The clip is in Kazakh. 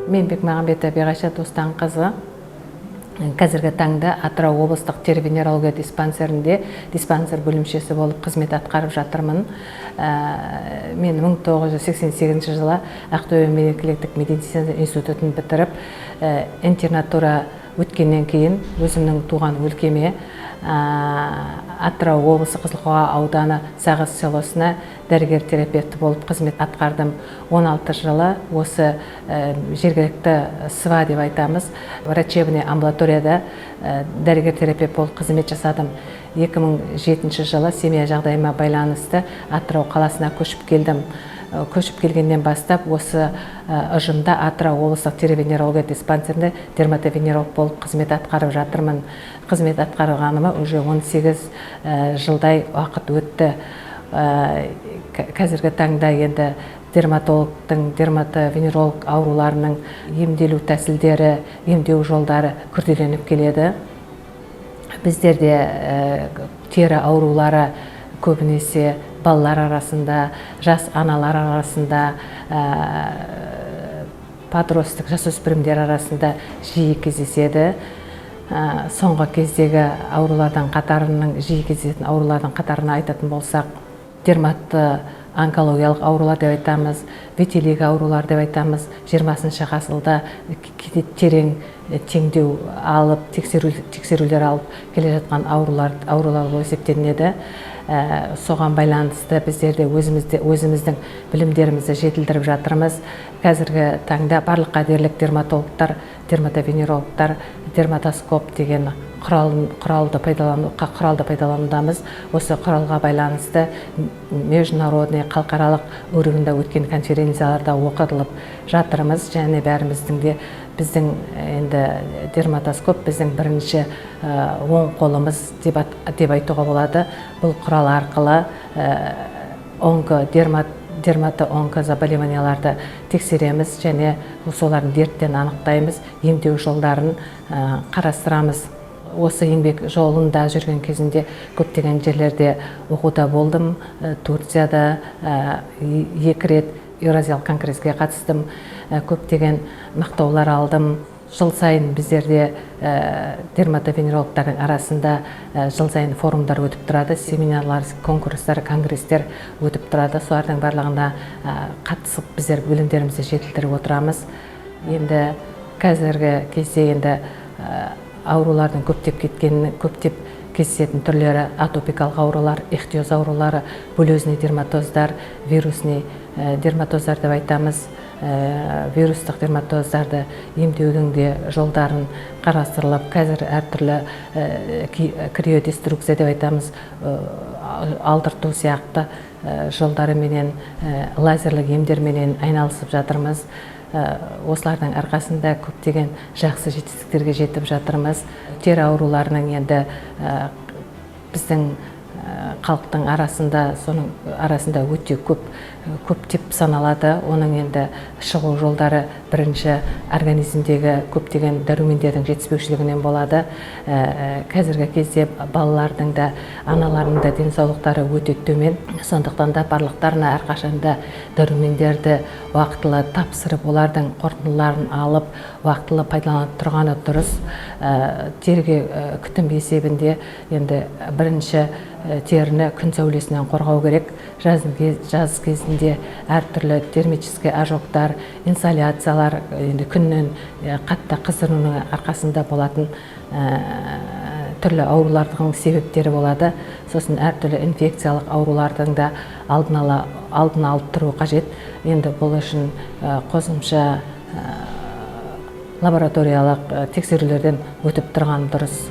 Мен Бекмағамбетова Биғайша Достанқызы. Қазіргі таңда Атырау облыстық тері-венерология диспансерінде диспансер бөлімшесі болып қызмет атқарып жатырмын. Мен 1988 жылы Ақтөбе мемлекеттік медицина институтын бітіріп, интернатура өткеннен кейін өзімнің туған өлкеме Атырау облысы Қызылқоға ауданы Сағыз селосына дәрігер-терапевті болып қызмет атқардым. 16 жылы осы жергілікті СВА деп айтамыз, врачебный амбулаторияда дәрігер-терапевт болып қызмет жасадым. 2007 жылы семья жағдайыма байланысты Атырау қаласына көшіп келдім. Көшіп келгеннен бастап осы ұжымда Атырау облыстық тері-венерология диспансерінде дерматовенеролог болып қызмет атқарып жатырмын. Қызмет атқарғаныма уже 18 жылдай уақыт өтті. Қазіргі таңда енді дерматологтың, дерматовенеролог ауруларының емделу тәсілдері, емдеу жолдары күрделеніп келеді. Біздерде тері аурулары көбінесе балалар арасында, жас аналар арасында, подростық жасөспірімдер арасында жиі кездеседі. Соңғы кездегі аурулардан қатарының, жиі кездесетін аурулардан қатарына айтатын болсақ, дерматты онкологиялық аурулар деп айтамыз, витилиго аурулар деп айтамыз. 20 ғасырда терең теңдеу алып, тексерулер алып келе жатқан аурулар болып есептелінеді. Соған байланысты біздерде өзіміздің білімдерімізді жетілдіріп жатырмыз. Қазіргі таңда барлыққа дерлік дерматологтар, дерматовенерологтар, дерматоскоп деген құралды пайдаланудамыз. Осы құралға байланысты международный халықаралық өрігінде өткен конференцияларда оқытылып жатырмыз. Және бәріміздің де біздің енді дерматоскоп біздің бірінші оң қолымыз деп айтуға болады. Бұл құрал арқылы дермато-онкозаболеванияларды тексереміз және солардың дерттен анықтаймыз, емдеу жолдарын қарастырамыз. Осы еңбек жолында жүрген кезінде көптеген жерлерде оқуда болдым. Турцияда 2 рет Еуразиялық конгресске қатыстым, көптеген мақтаулар алдым. Жыл сайын біздерде дерматовенерологтардың арасында жыл сайын форумдар өтіп тұрады, семинарлар, конкурстар, конгресстер өтіп тұрады. Солардың барлығына қатысып біздер білімдерімізді жетілдіріп отырамыз. Енді қазіргі кезде енді аурулардың көптеп кездесетін түрлері атопикалық аурулар, ихтиоз аурулары, булезный дерматоздар, вирусный дерматоздар деп айтамыз. Вирустық дерматоздарды емдеудің де жолдарын қарастырылып, қазір әртүрлі криодеструкция деп айтамыз, алдырту сияқты жолдарыменен, лазерлік емдерменен айналысып жатырмыз. Осылардың арқасында көптеген жақсы жетістіктерге жетіп жатырмыз. Тері ауруларының енді біздің халықтың арасында өте көптеп саналады. Оның енді шығу жолдары бірінші организмдегі көптеген дәрумендердің жетіспеушілігінен болады. Қазіргі кезде балалардың да, аналардың да денсаулықтары өте төмен. Сондықтан да барлықтарына әрқашанда дәрумендерді уақытылы тапсырып, олардың қорытындыларын алып, уақытылы пайдаланып тұрғаны дұрыс. Теріге күтім есебінде енді бірінші теріні күн сәулесінен қорғау керек. Жаз кезінде әртүрлі термический ожогтар, инсоляциялар, күннен қатты қыздырудың арқасында болатын түрлі аурулардың себептері болады. Сосын әртүрлі инфекциялық аурулардың да алдын алып тұру қажет. Енді бұл үшін қосымша лабораториялық тексерулерден өтіп тұрған дұрыс.